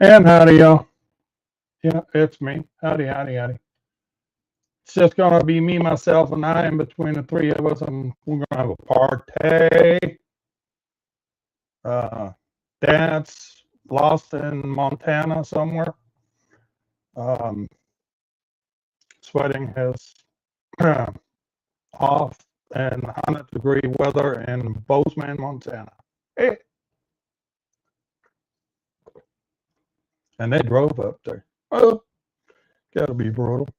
And howdy, y'all. Yeah, it's me. Howdy, howdy, howdy. It's just gonna be me, myself, and I. And between the three of us, we're gonna have a party. Uh, Dad's lost in Montana somewhere, um, sweating his off in 100-degree weather in Bozeman, Montana. Hey, and they drove up there. Oh, gotta be brutal.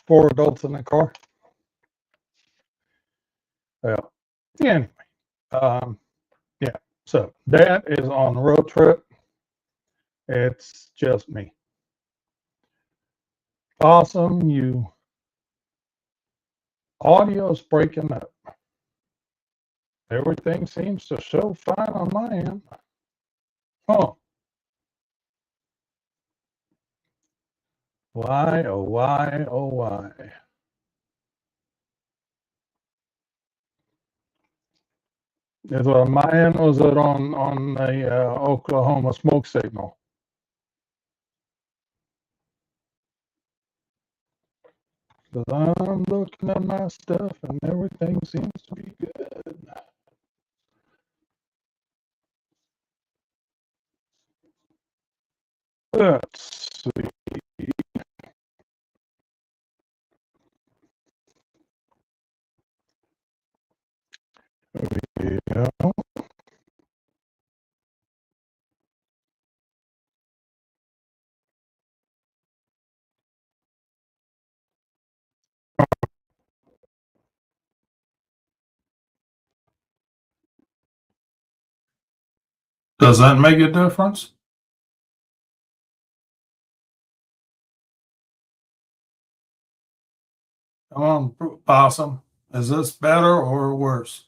4 adults in the car. Well, anyway, um, yeah. So Dad is on the road trip. It's just me. Awesome. Audio's breaking up. Everything seems to show fine on my end. Huh. Why, oh, why, oh, why? Is my end, was it on the Oklahoma smoke signal? Because I'm looking at my stuff and everything seems to be good. Let's see. Yeah. Does that make a difference? Come on, Possum. Is this better or worse?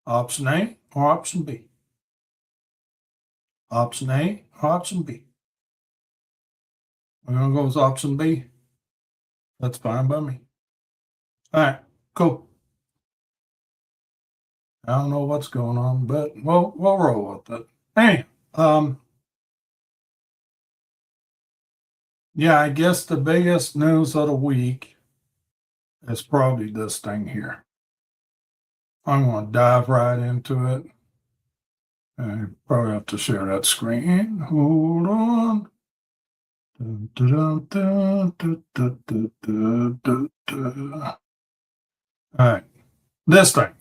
Option A or option B? Option A or option B? We're going to go with option B. That's fine by me. All right, cool. I don't know what's going on, but we'll roll with it. Hey, yeah, I guess the biggest news of the week is probably this thing here. I'm going to dive right into it. I probably have to share that screen. Hold on. All right, this thing,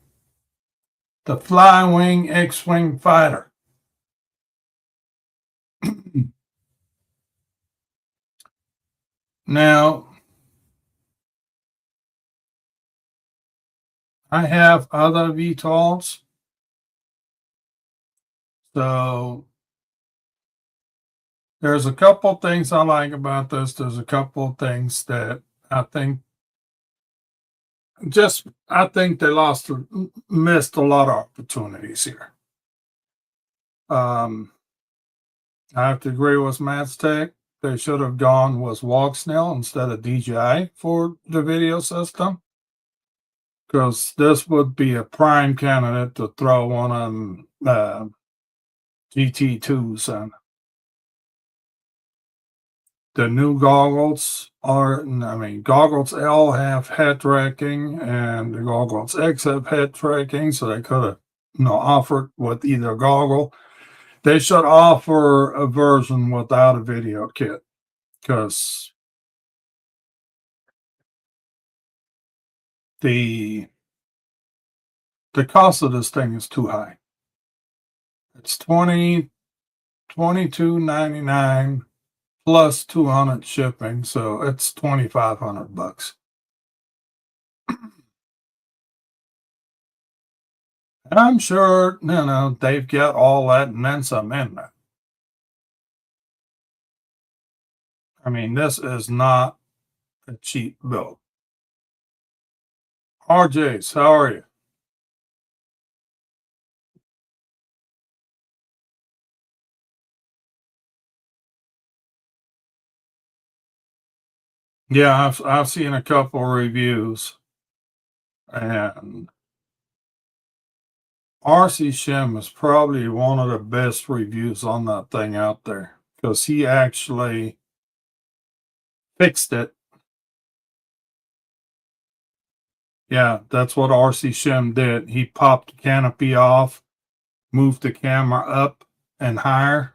the Fly-Wing X-Wing fighter. Now, I have other VTOLs, so there's a couple things I like about this. There's a couple things that I think they missed a lot of opportunities here. I have to agree with Matt's take. They should have gone with walk snail instead of DJI for the video system, because this would be a prime candidate to throw one on GT2s on. The new goggles goggles L have head tracking and the goggles X have head tracking, so they could have, offered with either goggle. They should offer a version without a video kit, because the cost of this thing is too high. It's $22.99 plus 200 shipping, so it's $2,500. And I'm sure, they've got all that and then some in there. I mean, this is not a cheap build. RJs, how are you? Yeah, I've seen a couple reviews, and RC Shim is probably one of the best reviews on that thing out there because he actually fixed it. Yeah, that's what RC Shim did. He popped the canopy off, moved the camera up and higher,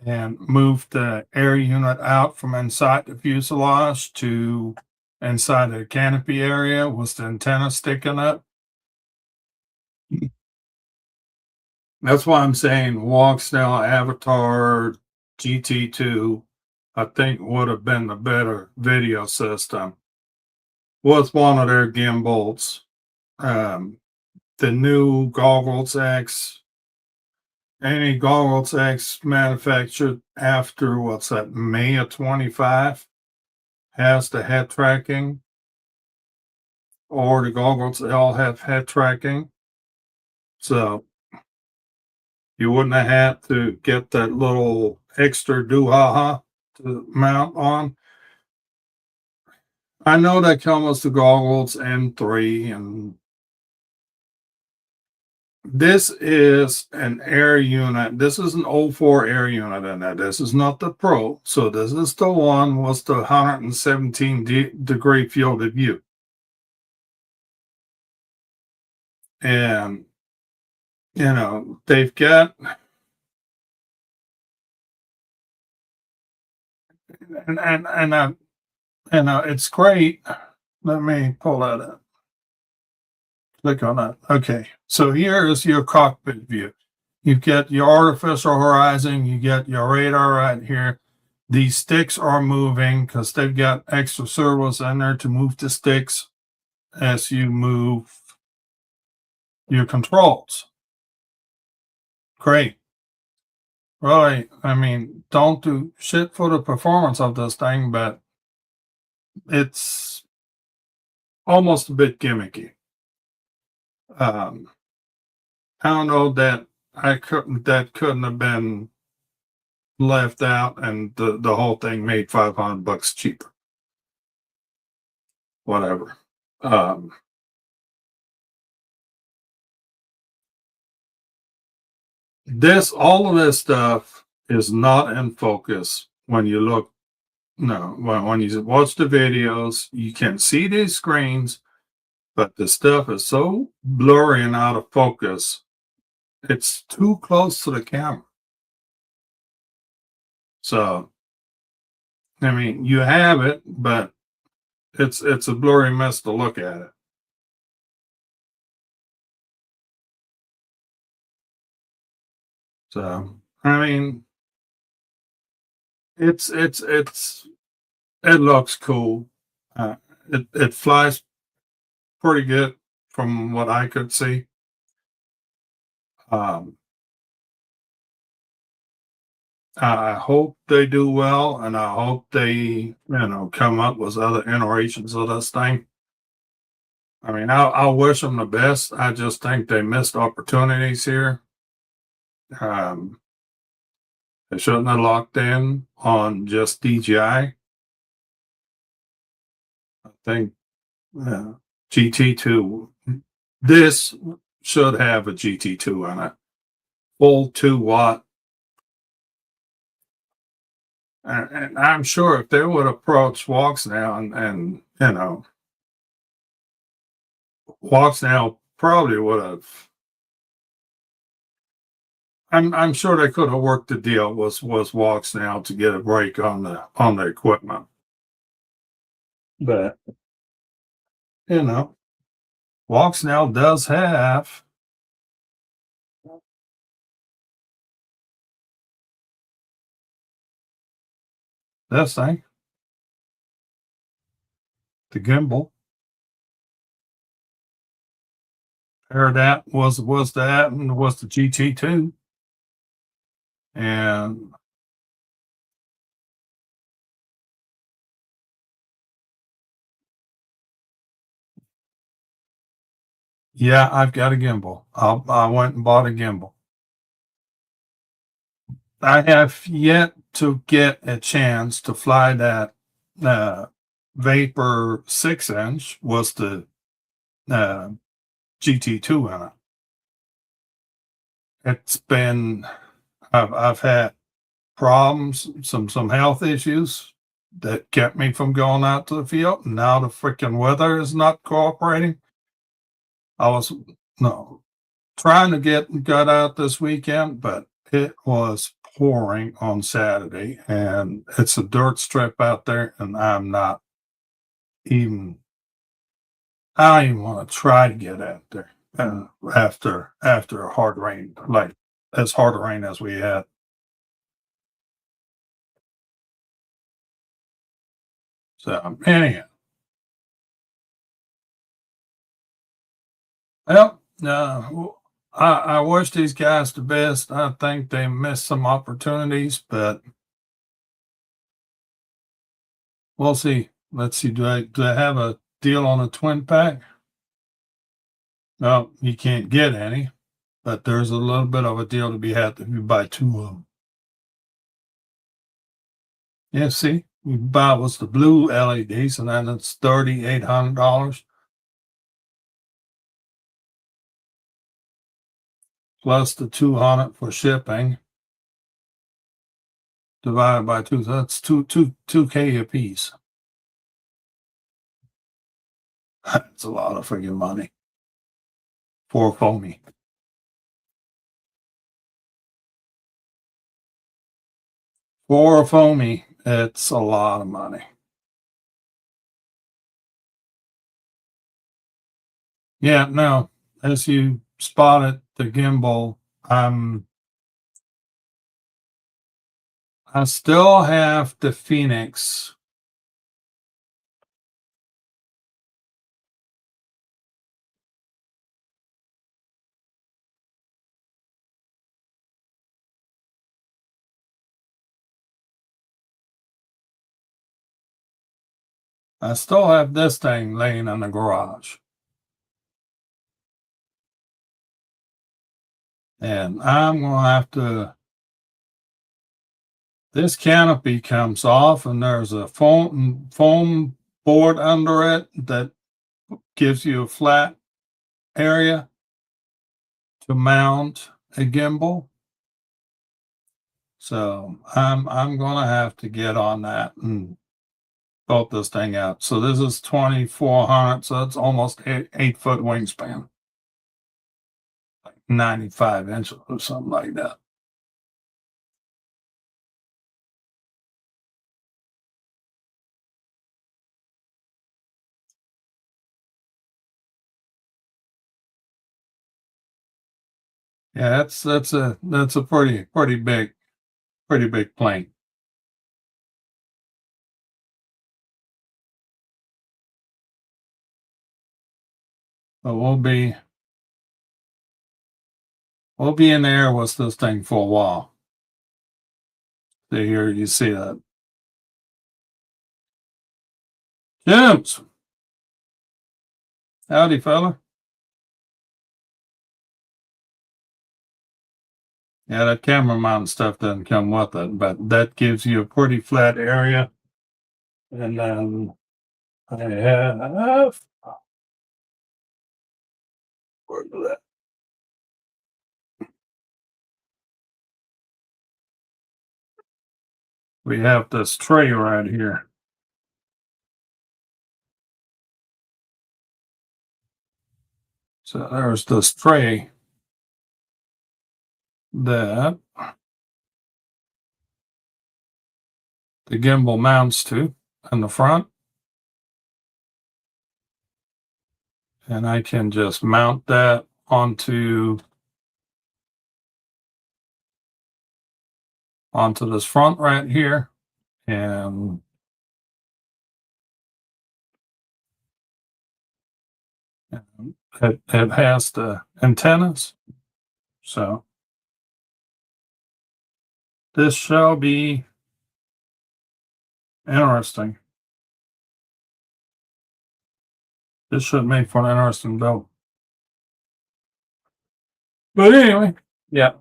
and moved the air unit out from inside the fuselage to inside the canopy area with the antenna sticking up. That's why I'm saying Walksnail Avatar GT2, I think would have been the better video system with one of their gimbals. Um, the new Goggles X, any Goggles X manufactured after what's that, May of 25 has the head tracking, or the Goggles L have head tracking. So you wouldn't have had to get that little extra do-ha-ha to mount on. I know that comes with the Goggles N3, and this is an air unit. This is an 04 air unit in there. This is not the Pro. So this is the one with the 117-degree field of view. And, they've got, and it's great. Let me pull that up. Click on that. Okay. So here is your cockpit view. You get your artificial horizon, you get your radar right here. These sticks are moving because they've got extra servos in there to move the sticks as you move your controls. Great. Really, I mean, don't do shit for the performance of this thing, but it's almost a bit gimmicky. I don't know that that couldn't have been left out and the whole thing made $500 cheaper. Whatever. All of this stuff is not in focus when you look. No, when you watch the videos, you can see these screens, but the stuff is so blurry and out of focus. It's too close to the camera. So, I mean, you have it, but it's a blurry mess to look at it. So, I mean, it looks cool. It flies pretty good from what I could see. Um, I hope they do well, and I hope they, come up with other iterations of this thing. I mean, I wish them the best. I just think they missed opportunities here. Um, they shouldn't have locked in on just DJI. I think GT2. This should have a GT2 in it. Full 2 watt. And I'm sure if they would approach Walks now and Walks now probably would have. I'm sure they could have worked the deal with Walks now to get a break on the equipment. But Walks now does have this thing, the gimbal. Or that was that and was the GT2. And yeah, I've got a gimbal. I went and bought a gimbal. I have yet to get a chance to fly that Vapor 6-inch was the GT2 in it. it's been, I've had problems, some health issues that kept me from going out to the field. Now the freaking weather is not cooperating. I was no trying to got out this weekend, but it was pouring on Saturday, and it's a dirt strip out there, and even I don't even want to try to get out there after a hard rain, like as hard a rain as we had. So anyhow, well, I wish these guys the best. I think they missed some opportunities, but we'll see. Let's see. Do I have a deal on a twin pack? No, you can't get any, but there's a little bit of a deal to be had if you buy two of them. Yeah, see, you buy was the blue LEDs, and then it's $3,800 plus the 200 for shipping divided by two. So that's two K a piece. That's a lot of freaking money for foamy. For a foamy, it's a lot of money. Yeah, no, as you spotted the gimbal, I still have the Phoenix. I still have this thing laying in the garage. And I'm going to have to, this canopy comes off and there's a foam board under it that gives you a flat area to mount a gimbal. So I'm going to have to get on that and build this thing out. So this is 2,400. So it's almost 8 foot wingspan, like 95 inches or something like that. Yeah, that's a pretty big plane. But we'll be in the air with this thing for a while. So here you see that. James, howdy fella. Yeah, that camera mount stuff doesn't come with it, but that gives you a pretty flat area. And then I have where's that? We have this tray right here. So there's this tray that the gimbal mounts to in the front. And I can just mount that onto this front right here. And it has the antennas. So this shall be interesting. This should make for an interesting build. But anyway, yeah.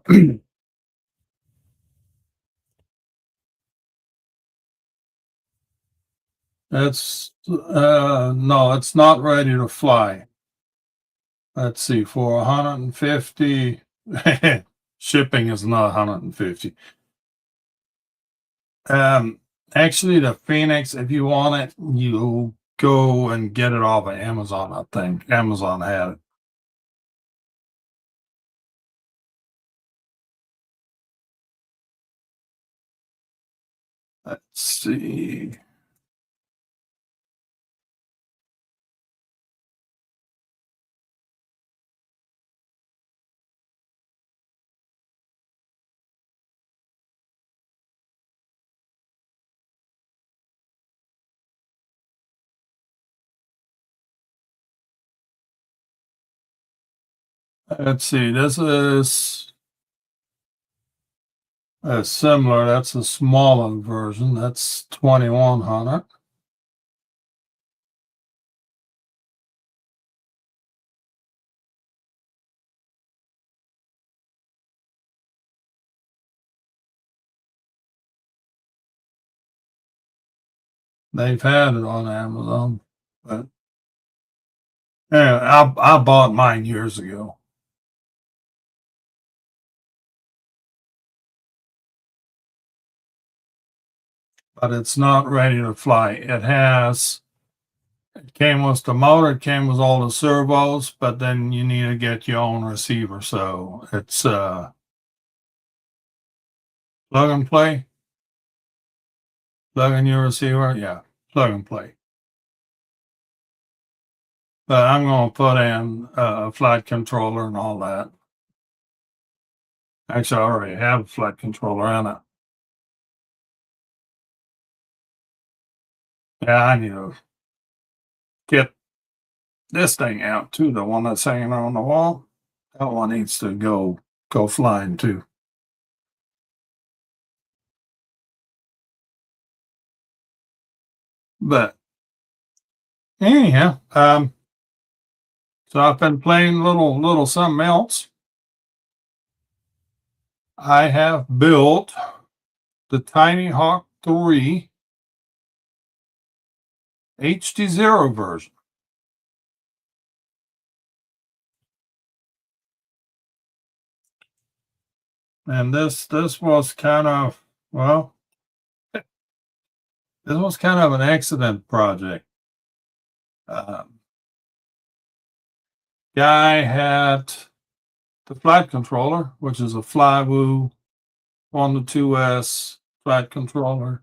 It's no, it's not ready to fly. Let's see, for 150. Shipping is not 150. Um, Actually, the Phoenix, if you want it, you go and get it off of Amazon. I think Amazon had it. Let's see. Let's see. This is similar. That's a smaller version. That's 2100. They've had it on Amazon, but yeah, I bought mine years ago. But it's not ready to fly. It came with the motor, it came with all the servos, but then you need to get your own receiver. So it's plug and play, plug in your receiver, yeah, plug and play. But I'm going to put in a flight controller and all that. Actually, I already have a flight controller in it. Yeah, I need to get this thing out too. The one that's hanging on the wall. That one needs to go flying too. But anyhow, so I've been playing little something else. I have built the Tiny Hawk 3 HD0 version. And this was kind of, well, this was kind of an accident project. Guy had the flight controller, which is a Flywoo on the 2S flight controller.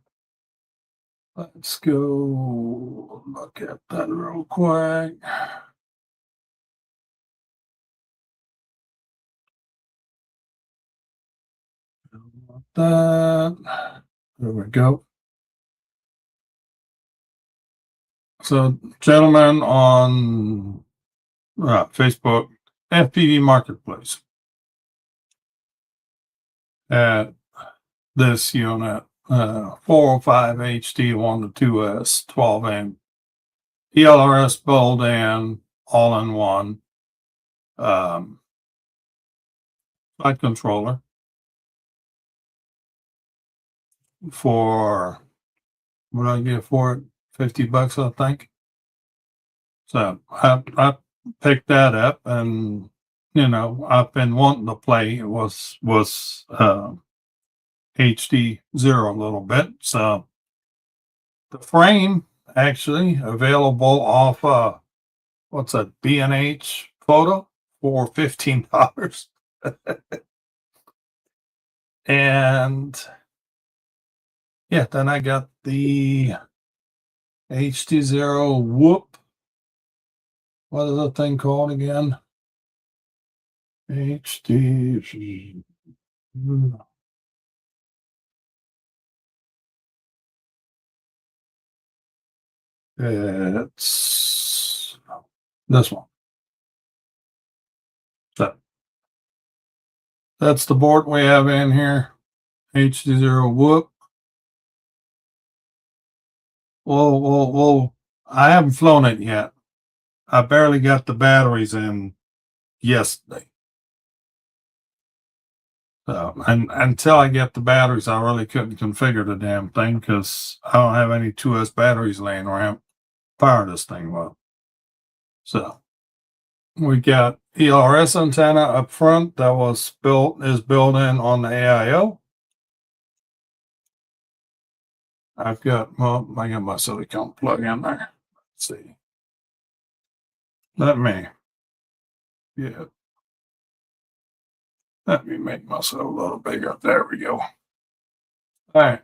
Let's go look at that real quick. That. There we go. So, gentlemen on Facebook, FPV Marketplace, at this unit, 405 HD 1 to 2S 12 amp ELRS build and all in one flight controller for what did I get for it? $50, I think. So I picked that up, and I've been wanting to play. It was HD0 a little bit. So the frame actually available off what's that, B&H photo for $15. And yeah, then I got the HD0 whoop. What is that thing called again? HD. It's this one. So that's the board we have in here. HD0 whoop. Well, I haven't flown it yet. I barely got the batteries in yesterday. So, and until I get the batteries, I really couldn't configure the damn thing because I don't have any 2S batteries laying around. Power this thing well. So We got ERS antenna up front that is built in on the AIO. I got my silicone plug in there. Let's see. Let me make myself a little bigger. There we go. All right.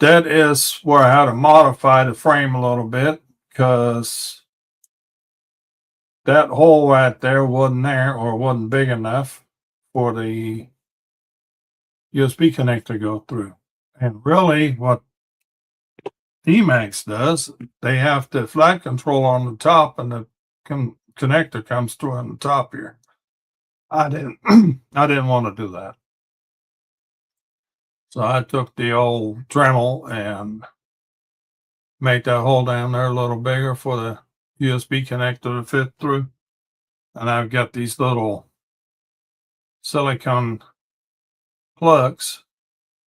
That is where I had to modify the frame a little bit because that hole right there wasn't there or wasn't big enough for the USB connector to go through. And really what Emacs does, they have the flight control on the top and the connector comes through on the top here. I didn't I didn't want to do that. So I took the old Dremel and made that hole down there a little bigger for the USB connector to fit through. And I've got these little silicone plugs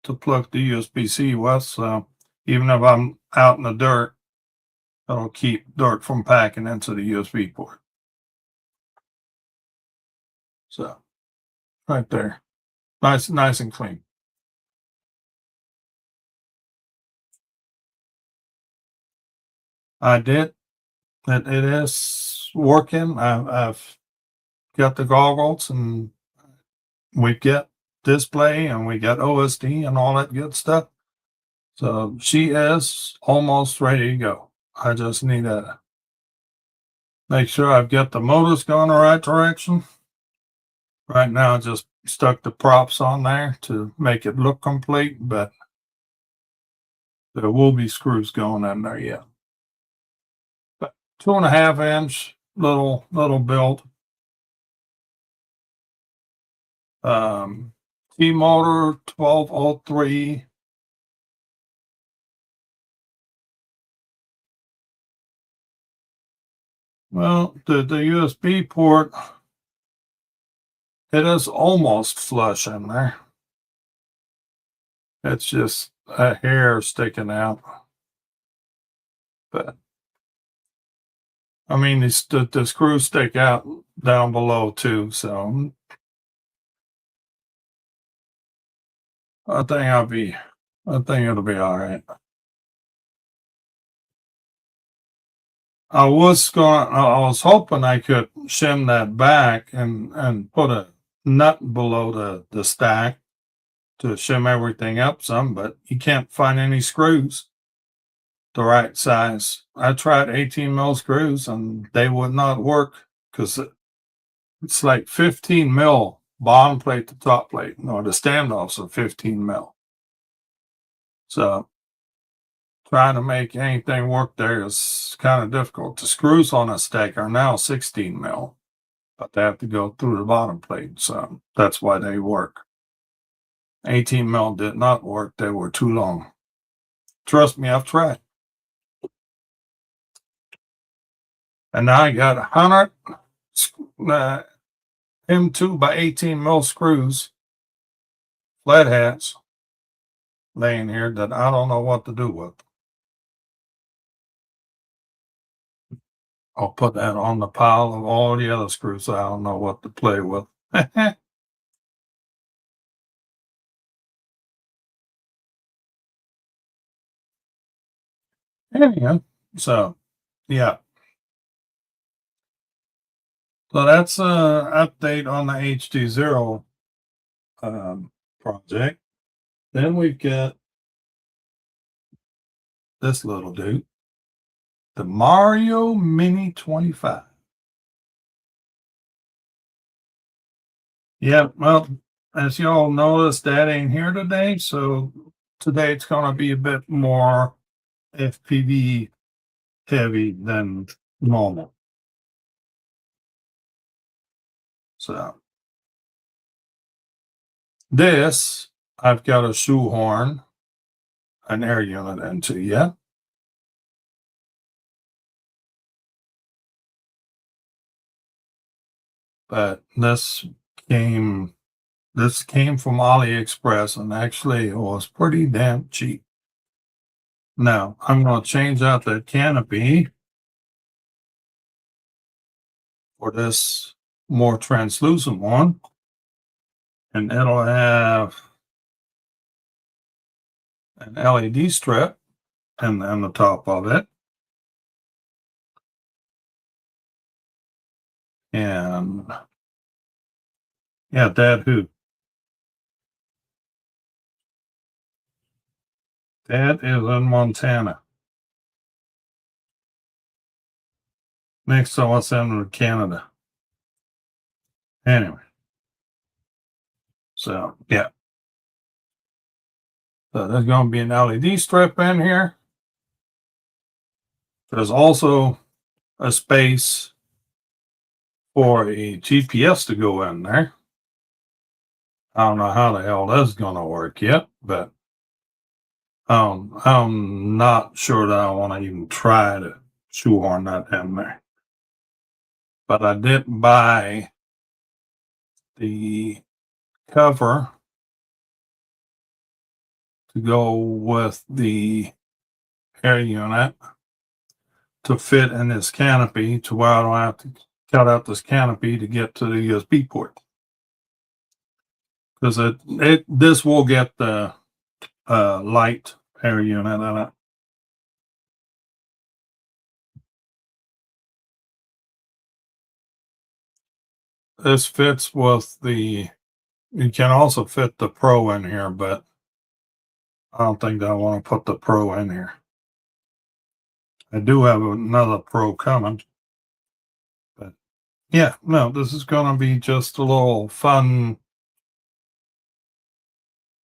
to plug the USB-C with. So even if I'm out in the dirt, it'll keep dirt from packing into the USB port. So right there, nice and clean. I did. It is working. I've got the goggles and we get display and we got OSD and all that good stuff. So she is almost ready to go. I just need to make sure I've got the motors going the right direction. Right now, I just stuck the props on there to make it look complete, but there will be screws going in there yet. But 2.5-inch little build. T motor 1203. Well, the USB port, it is almost flush in there. It's just a hair sticking out. But I mean, the screws stick out down below too, so I think it'll be all right. I was hoping I could shim that back and put a nut below the stack to shim everything up some, but you can't find any screws the right size. I tried 18 mil screws and they would not work because it's like 15 mil bottom plate to top plate. No, the standoffs are 15 mil. So trying to make anything work there is kind of difficult. The screws on a stack are now 16 mil, but they have to go through the bottom plate. So that's why they work. 18 mil did not work. They were too long. Trust me, I've tried. And now I got 100 M2 by 18 mil screws, flat hats, laying here that I don't know what to do with. I'll put that on the pile of all the other screws. I don't know what to play with. Anyhow, so yeah. So that's an update on the HD0 project. Then we've got this little dude, the Mario Mini 25. Yeah, well, as you all noticed, that ain't here today. So today it's going to be a bit more FPV heavy than normal. So this, I've got a shoehorn an air unit into, yeah. But came this came from AliExpress and actually it was pretty damn cheap. Now I'm going to change out that canopy for this more translucent one. And it'll have an LED strip and the top of it. And yeah, Dad who? Dad is in Montana. Next to us in Canada. Anyway. So yeah. So there's going to be an LED strip in here. There's also a space for a GPS to go in there. I don't know how the hell that's going to work yet, but I'm not sure that I want to even try to shoehorn that in there. But I did buy the cover to go with the air unit to fit in this canopy to where I don't have to cut out this canopy to get to the USB port. Because this will get the light air unit in it. This fits with the, you can also fit the Pro in here, but I don't think that I want to put the Pro in here. I do have another Pro coming. But yeah, no, this is going to be just a little fun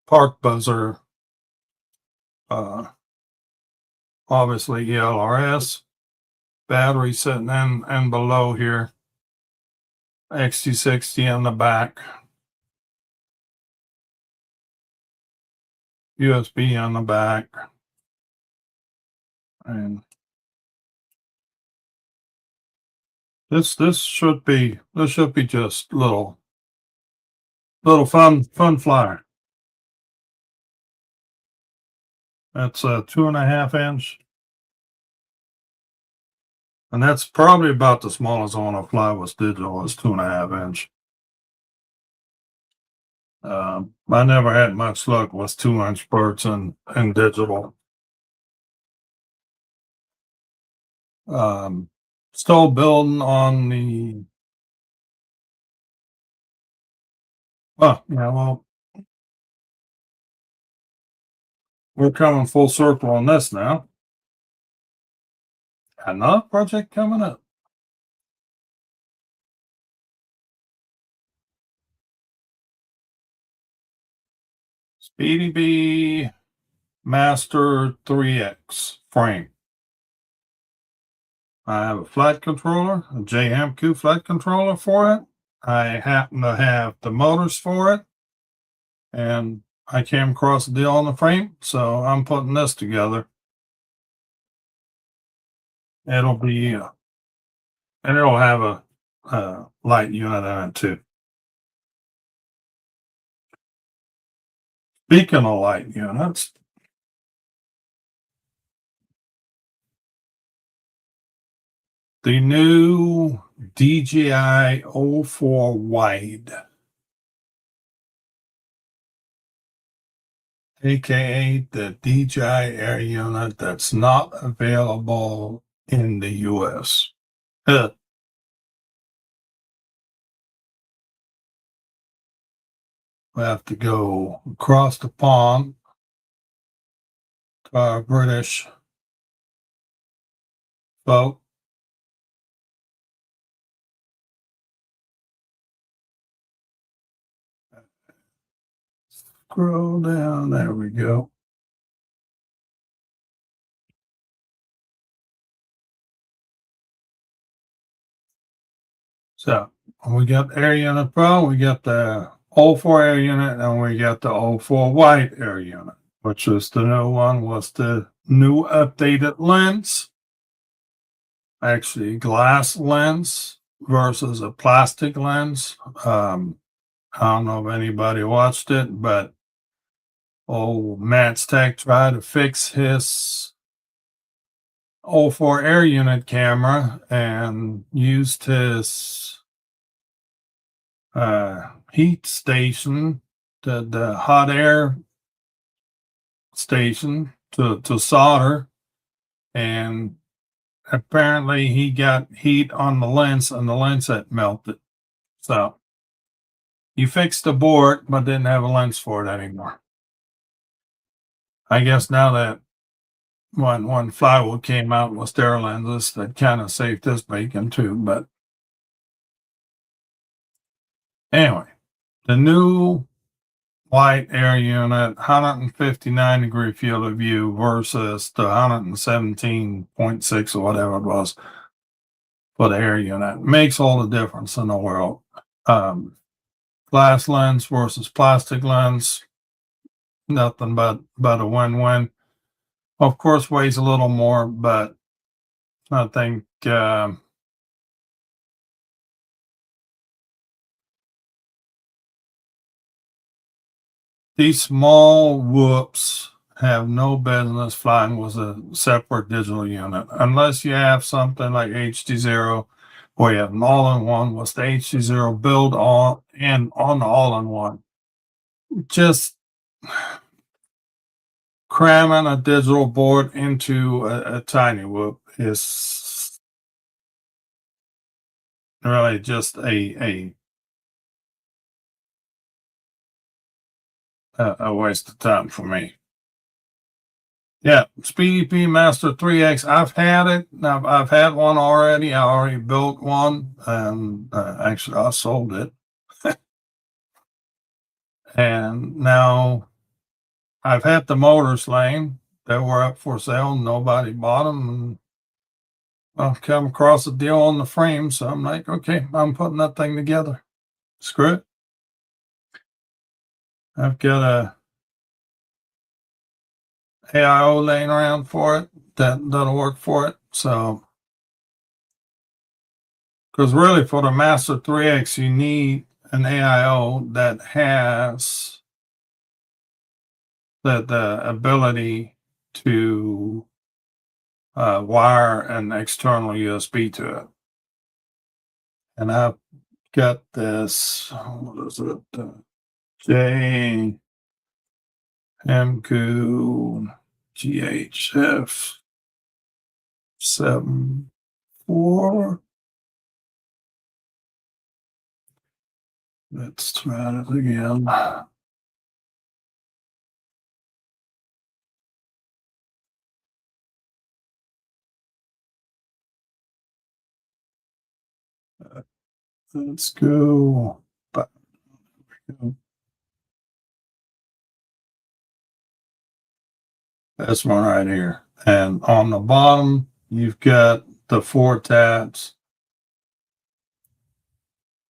park buzzer. Obviously ELRS. Battery sitting in below here. XT60 on the back. USB on the back. And this should be just little fun flyer. That's a 2.5 inch. And that's probably about the smallest I want to fly with digital is 2.5 inch. I never had much luck with 2-inch birds in digital. Still building on the, oh yeah, well, we're coming full circle on this now. Another project coming up. Speedy Bee Master 3X frame. I have a flight controller, a JMQ flight controller for it. I happen to have the motors for it. And I came across a deal on the frame, so I'm putting this together. It'll be, and it'll have a light unit in it too. Speaking of light units, the new DJI 04 Wide, aka the DJI Air unit that's not available in the US. We have to go across the pond to our British folk. Scroll down, there we go. So we got Air Unit Pro, we got the 04 Air Unit, and we got the 04 Wide Air Unit, which is the new one with the new updated lens. Actually, glass lens versus a plastic lens. I don't know if anybody watched it, but old Matt's Tech tried to fix his 04 air unit camera and used his heat station, the hot air station, to solder, and apparently he got heat on the lens and the lens had melted. So he fixed the board but didn't have a lens for it anymore. I guess now that when plywood came out with their lenses, that kind of saved this bacon too. But anyway, the new white air unit, 159-degree field of view versus the 117.6 or whatever it was for the air unit, makes all the difference in the world. Glass lens versus plastic lens, nothing but a win-win. Of course, weighs a little more, but I think these small whoops have no business flying with a separate digital unit unless you have something like HD0 where you have an all-in-one with the HD0 build on and on the all-in-one. Just cramming a digital board into a tiny whoop is really just a waste of time for me. Yeah, Speedy P Master 3X. I've had it. I've had one already. I already built one, and actually I sold it. And now I've had the motors laying. They were up for sale. Nobody bought them, and I've come across a deal on the frame. So I'm like, okay, I'm putting that thing together. Screw it. I've got a AIO laying around for it that'll work for it. So, because really for the Master 3X, you need an AIO that has the ability to wire an external USB to it. And I've got this, what is it? JMQ GHF 74. Let's try it again. Let's go. This one right here. And on the bottom, you've got the 4 tabs: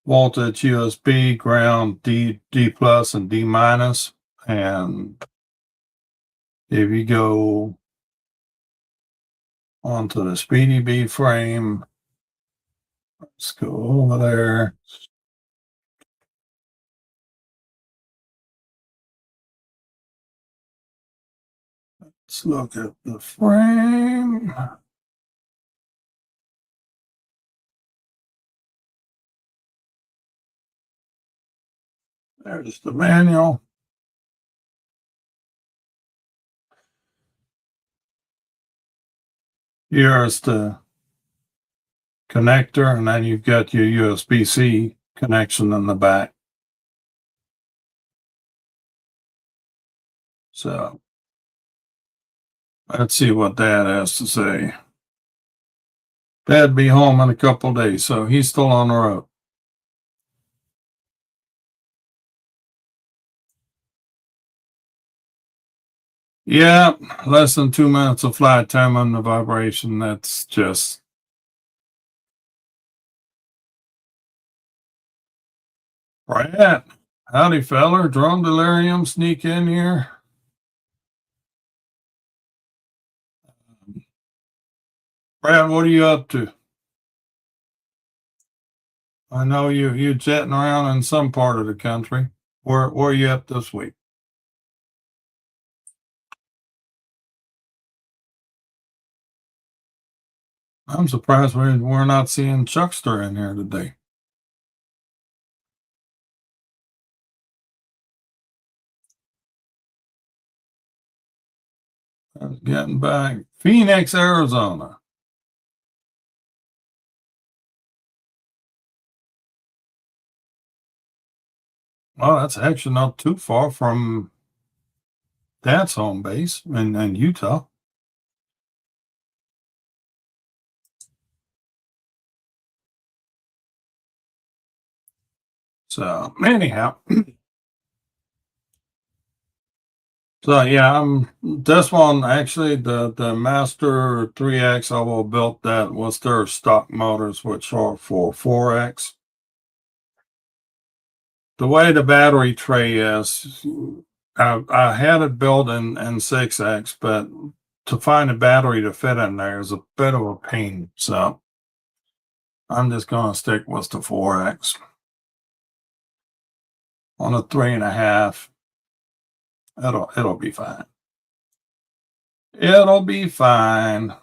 voltage, USB, ground, D plus, and D minus. And if you go onto the Speedy B frame, let's go over there. Let's look at the frame. There's the manual. Here's the connector, and then you've got your USB-C connection in the back. So let's see what Dad has to say. Dad'd be home in a couple days, so he's still on the road. Yeah, less than 2 minutes of flight time on the vibration. That's just Brad. Howdy, feller. Drone delirium sneak in here. Brad, what are you up to? I know you jetting around in some part of the country. Where are you up this week? I'm surprised we're not seeing Chuckster in here today. Getting back. Phoenix, Arizona. Oh, that's actually not too far from Dad's home base in Utah. So anyhow, so yeah, this one actually the Master 3X I will built that was their stock motors, which are for 4X. The way the battery tray is, I had it built in 6X, but to find a battery to fit in there is a bit of a pain. So I'm just gonna stick with the 4X. On a 3.5, it'll be fine. It'll be fine.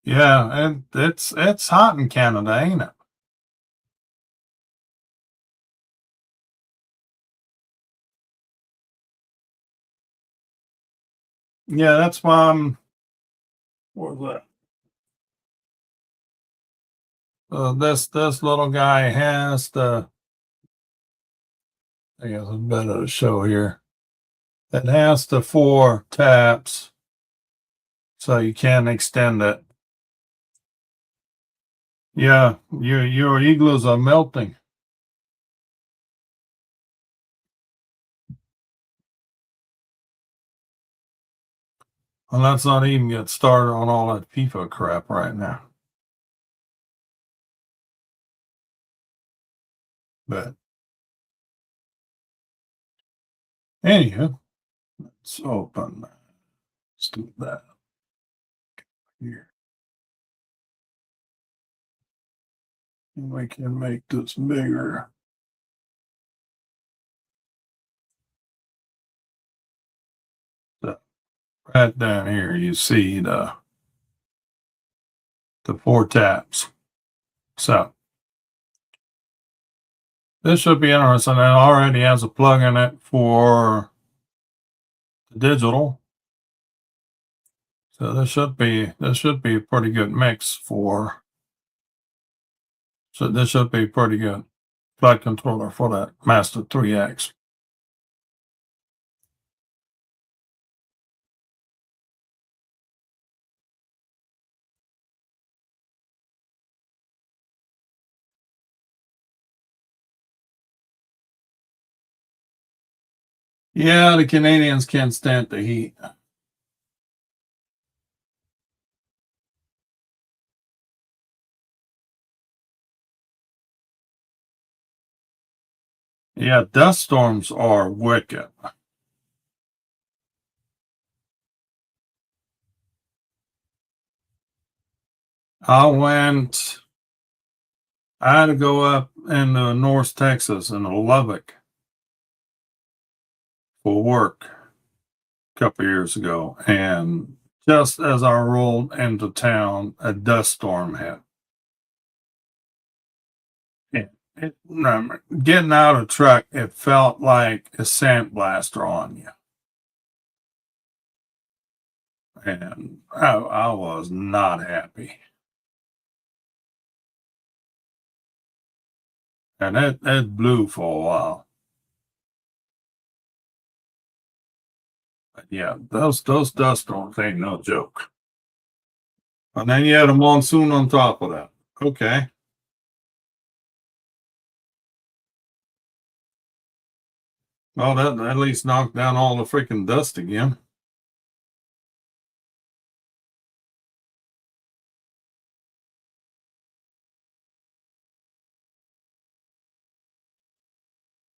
Yeah, it's hot in Canada, ain't it? Yeah, that's why I'm. What was that? This little guy has the. I guess it's better to show here. It has the 4 taps, so you can extend it. Yeah, your igloos are melting. And let's not even get started on all that FIFA crap right now. But anyhow, let's open that. Let's do that here. And we can make this bigger. So right down here, you see the 4 taps. So this should be interesting. It already has a plug in it for the digital. So this should be a pretty good mix for. So this should be pretty good flight controller for that Master 3X. Yeah, the Canadians can't stand the heat. Yeah, dust storms are wicked. I went, I had to go up in North Texas in Lubbock for work a couple years ago. And just as I rolled into town, a dust storm hit. Getting out of the truck, it felt like a sandblaster on you. And I was not happy. And it blew for a while. But yeah, those dust storms ain't no joke. And then you had a monsoon on top of that. Okay. Well, that at least knocked down all the freaking dust again.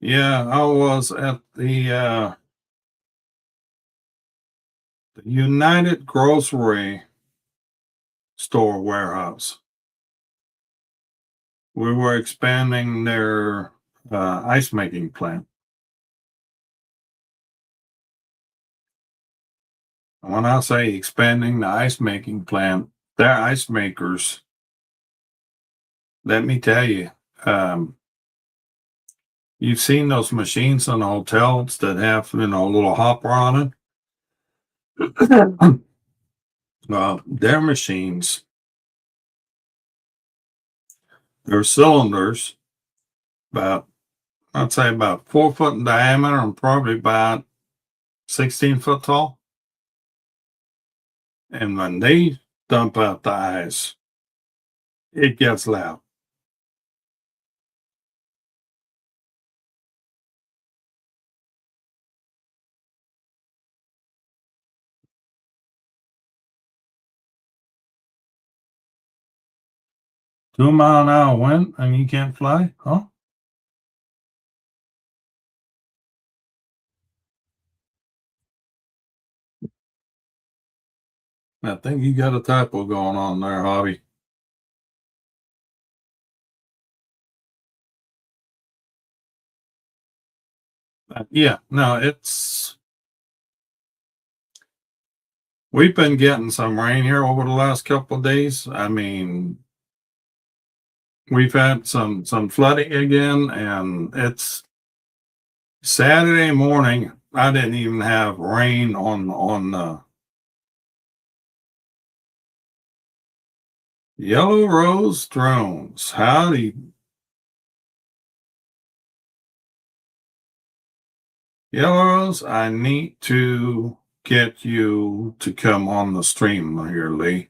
Yeah, I was at the United Grocery Store warehouse. We were expanding their ice making plant. When I say expanding the ice making plant, their ice makers, let me tell you, um, you've seen those machines in the hotels that have, a little hopper on it. Well, their machines, their cylinders, about, I'd say about 4 foot in diameter and probably about 16 foot tall. And when they dump out the ice, it gets loud. 2 mile an hour wind and you can't fly? Huh? I think you got a typo going on there, Hobby. Yeah, no, we've been getting some rain here over the last couple of days. I mean, we've had some flooding again, and it's Saturday morning. I didn't even have rain on Yellow Rose drones. Howdy, Yellow Rose. I need to get you to come on the stream here, Lee,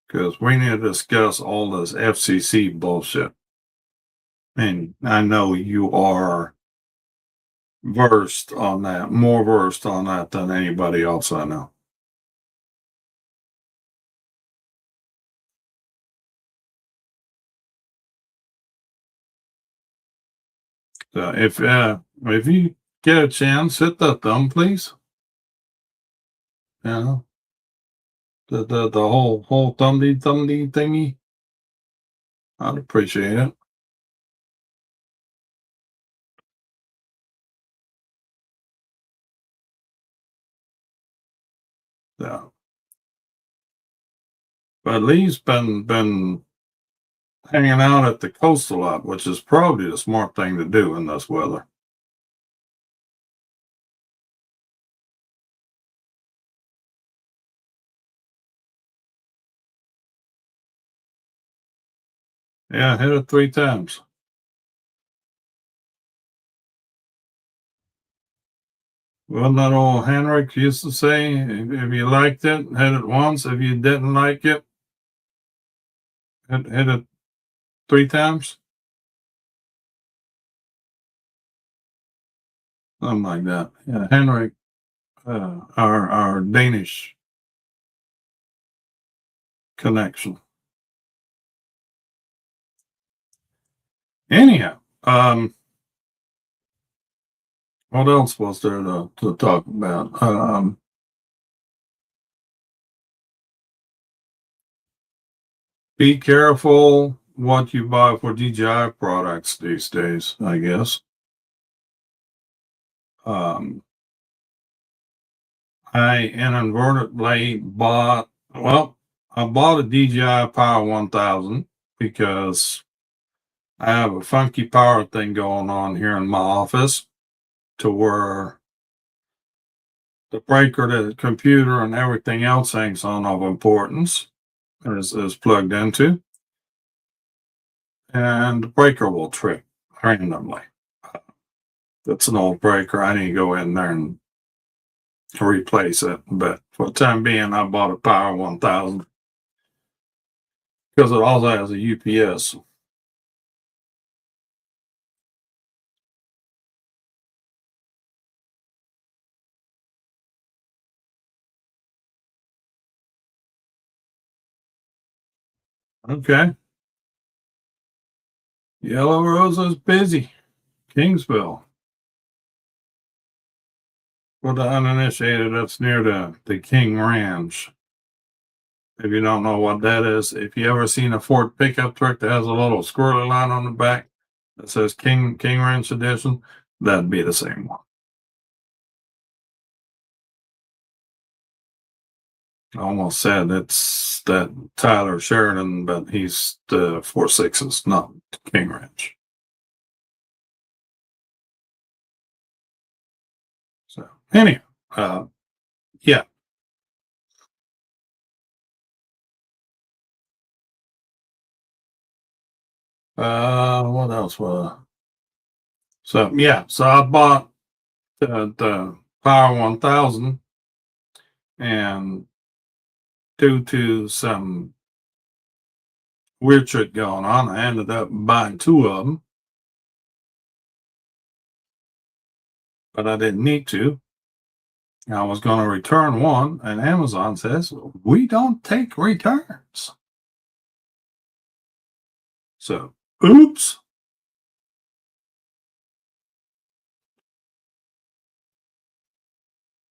because we need to discuss all this FCC bullshit. And I know you are versed on that, more versed on that than anybody else I know. So if you get a chance, hit the thumb, please. You know, the whole thumbly thingy. I'd appreciate it. Yeah. But Lee's been hanging out at the coast a lot, which is probably the smart thing to do in this weather. Yeah, hit it 3 times. Wasn't that old Henrik used to say, if you liked it, hit it once. If you didn't like it, hit it 3 times? Something like that. Yeah, Henrik, our Danish connection. Anyhow, what else was there to talk about? Be careful what you buy for DJI products these days, I guess. Um, I inadvertently I bought a DJI Power 1000 because I have a funky power thing going on here in my office to where the breaker, the computer, and everything else hangs on of importance is plugged into, and the breaker will trip randomly. It's an old breaker. I need to go in there and replace it. But for the time being, I bought a Power 1000 because it also has a UPS. Okay. Yellow Rose is busy. Kingsville. For the uninitiated, that's near the King Ranch. If you don't know what that is, if you ever seen a Ford pickup truck that has a little squirrely line on the back that says King Ranch Edition, that'd be the same one. I almost said it's that Tyler Sheridan, but he's the 4.6s, not King Ranch. So anyhow, yeah. What else was? So yeah, so I bought the Power 1000, and due to some weird shit going on, I ended up buying two of them, but I didn't need to. I was going to return one, and Amazon says we don't take returns. So, oops.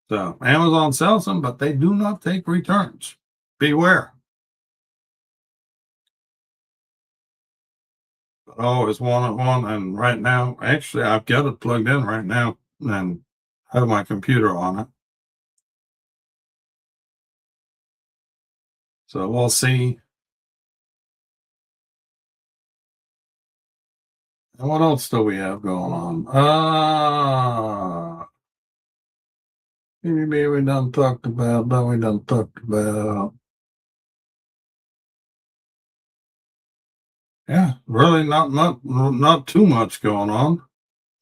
So Amazon sells them, but they do not take returns. Beware. But I always wanted one, and right now, actually, I've got it plugged in right now and have my computer on it. So we'll see. And what else do we have going on? Maybe we done talked about, then we done talked about. Yeah, really not too much going on.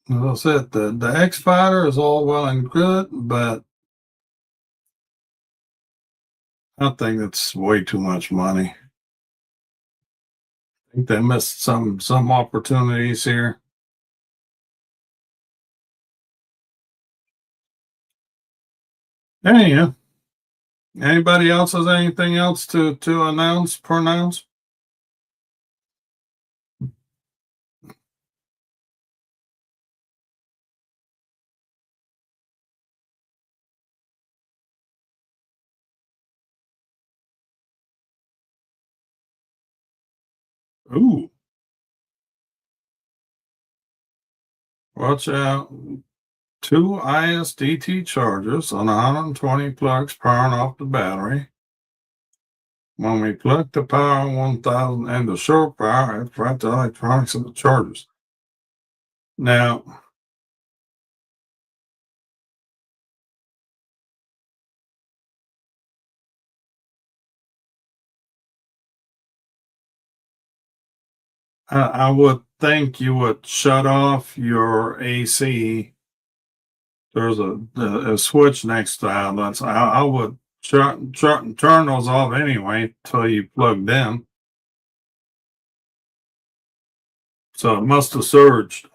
As I said, the X Fighter is all well and good, but I think that's way too much money. I think they missed some opportunities here. Anyhow, anybody else has anything else to pronounce? Ooh, watch out. Two ISDT chargers on 120 plugs powering off the battery. When we plug the Power 1000 into shore power, it's right to electronics of the chargers. Now, I would think you would shut off your AC. There's a switch next to outlets. I would turn those off anyway till you plugged in. So it must have surged.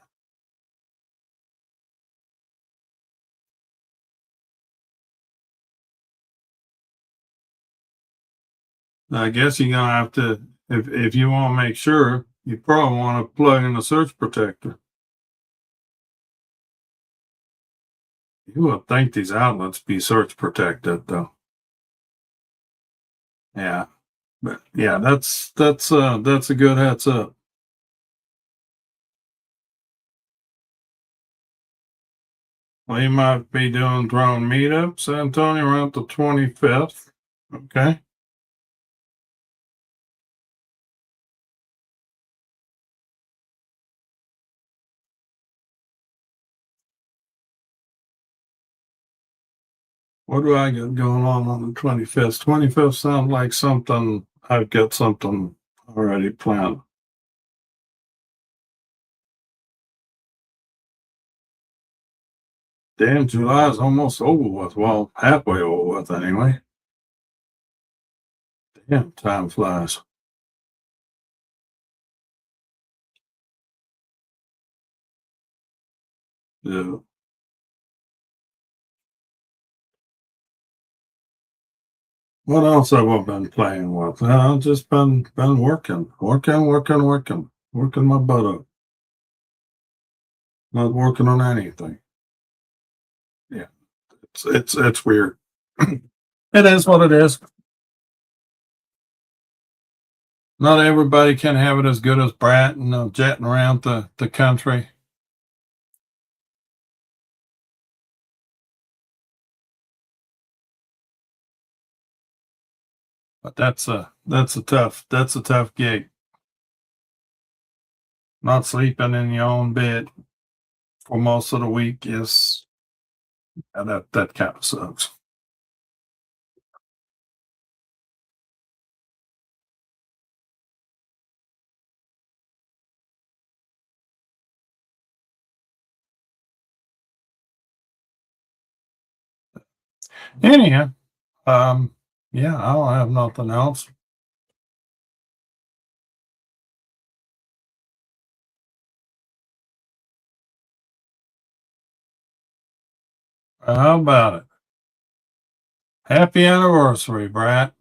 I guess you're gonna have to, if you want to make sure, you probably want to plug in a surge protector. You would think these outlets be surge protected though. Yeah. But yeah, that's a good heads up. We might be doing drone meetups, Antonio, around the 25th. Okay. What do I got going on the 25th? 25th sounds like something, I've got something already planned. Damn, July is almost over with. Well, halfway over with anyway. Damn, time flies. Yeah. What else have I been playing with? I've just been working my butt up. Not working on anything. Yeah, it's weird. It is what it is. Not everybody can have it as good as Brat and jetting around the country. But that's a tough gig. Not sleeping in your own bed for most of the week is that kind of sucks. Anyhow, um, yeah, I don't have nothing else. How about it? Happy anniversary, Brat.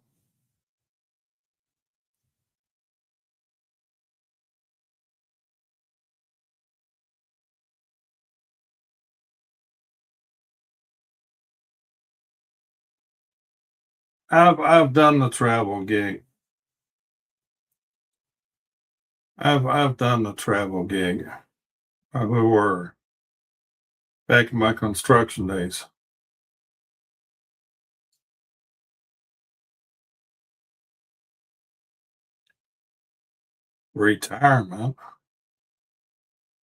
I've done the travel gig. I've done the travel gig. We were back in my construction days. Retirement.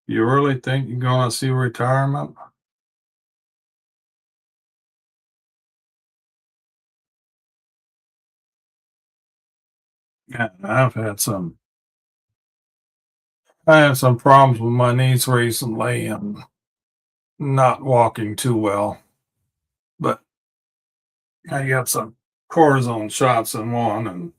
You really think you're gonna see retirement? Yeah, I had some problems with my knees recently and not walking too well. But I got some cortisone shots in one and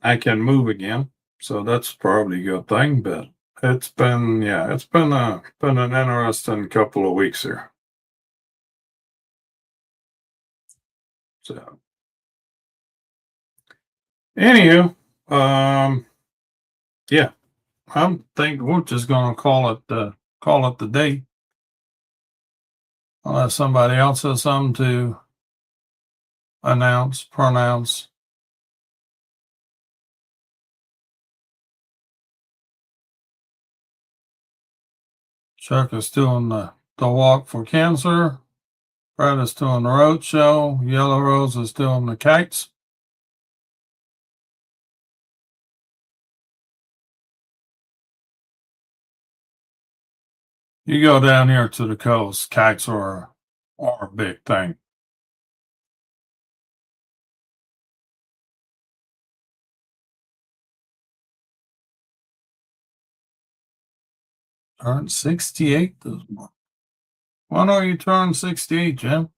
I can move again. So that's probably a good thing. But it's been an interesting couple of weeks here. So anywho, um yeah, I'm thinking we're just gonna call it the day. Unless somebody else has something to announce, pronounce. Chuck is doing the walk for cancer. Brad is doing the road show. Yellow Rose is doing the kites. You go down here to the coast, kites are a big thing. Turned 68 this month. Why don't you turn 68, Jim?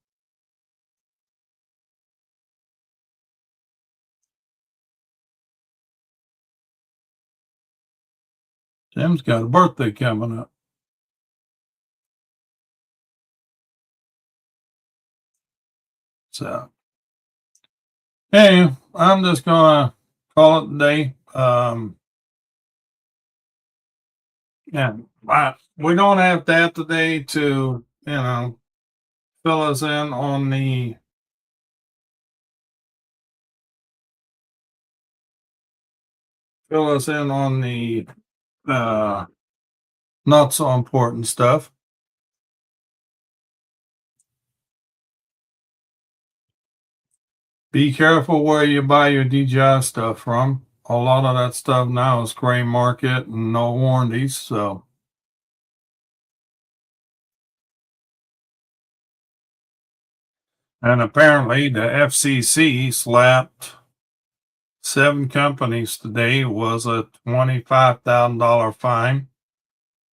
Jim's got a birthday coming up. So, hey, I'm just gonna call it a day. Yeah, we don't have that today to, fill us in on the fill us in on the uh not so important stuff. Be careful where you buy your DJI stuff from. A lot of that stuff now is gray market and no warranties. So, and apparently the FCC slapped 7 companies today was a $25,000 fine.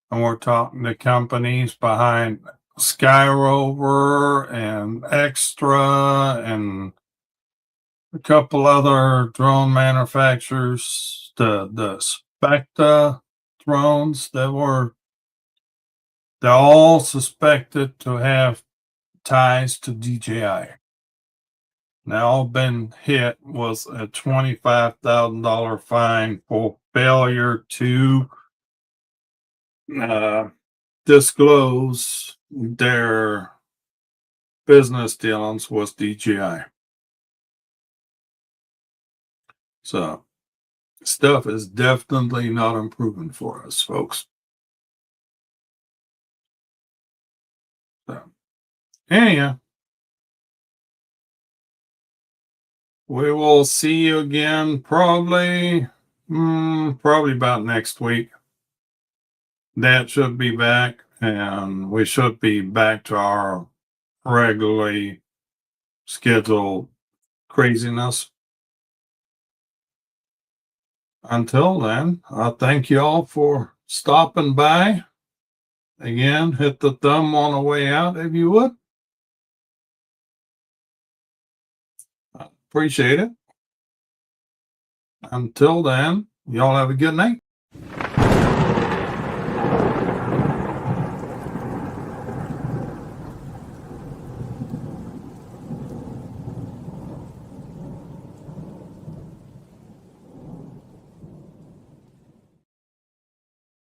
And we're talking to companies behind Sky Rover and Extra and a couple other drone manufacturers, the Specta drones they're all suspected to have ties to DJI. Now all been hit was a $25,000 fine for failure to uh, disclose their business dealings with DJI. So stuff is definitely not improving for us, folks. So anyhow, we will see you again probably about next week. Dad should be back, and we should be back to our regularly scheduled craziness. Until then, I thank you all for stopping by. Again, hit the thumb on the way out if you would. Appreciate it. Until then, y'all have a good night.